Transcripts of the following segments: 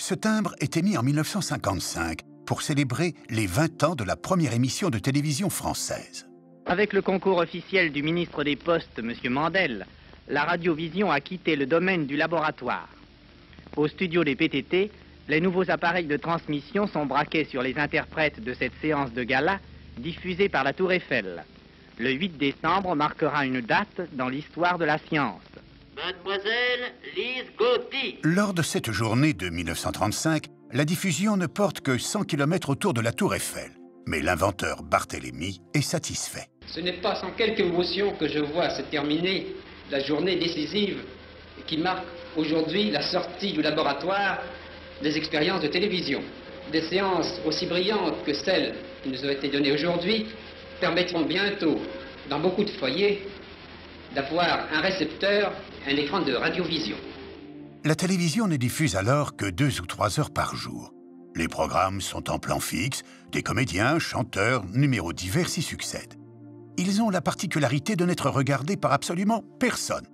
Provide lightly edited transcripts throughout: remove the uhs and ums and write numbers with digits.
Ce timbre est émis en 1955 pour célébrer les 20 ans de la première émission de télévision française. Avec le concours officiel du ministre des Postes, M. Mandel, la radiovision a quitté le domaine du laboratoire. Au studio des PTT, les nouveaux appareils de transmission sont braqués sur les interprètes de cette séance de gala diffusée par la Tour Eiffel. Le 8 décembre marquera une date dans l'histoire de la science. Mademoiselle Lise Gauthier. Lors de cette journée de 1935, la diffusion ne porte que 100 km autour de la Tour Eiffel. Mais l'inventeur Barthélemy est satisfait. Ce n'est pas sans quelque émotion que je vois se terminer la journée décisive qui marque aujourd'hui la sortie du laboratoire des expériences de télévision. Des séances aussi brillantes que celles qui nous ont été données aujourd'hui permettront bientôt, dans beaucoup de foyers, d'avoir un récepteur, un écran de radiovision. La télévision ne diffuse alors que 2 ou 3 heures par jour. Les programmes sont en plan fixe, des comédiens, chanteurs, numéros divers s'y succèdent. Ils ont la particularité de n'être regardés par absolument personne.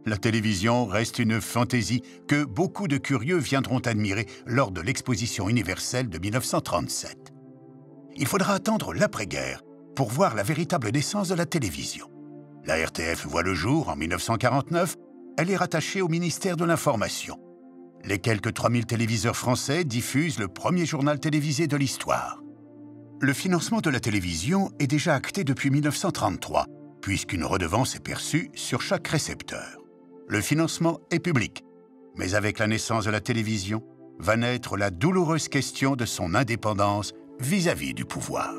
La télévision reste une fantaisie que beaucoup de curieux viendront admirer lors de l'exposition universelle de 1937. Il faudra attendre l'après-guerre pour voir la véritable naissance de la télévision. La RTF voit le jour en 1949, elle est rattachée au ministère de l'Information. Les quelques 3000 téléviseurs français diffusent le premier journal télévisé de l'histoire. Le financement de la télévision est déjà acté depuis 1933, puisqu'une redevance est perçue sur chaque récepteur. Le financement est public, mais avec la naissance de la télévision, va naître la douloureuse question de son indépendance vis-à-vis du pouvoir.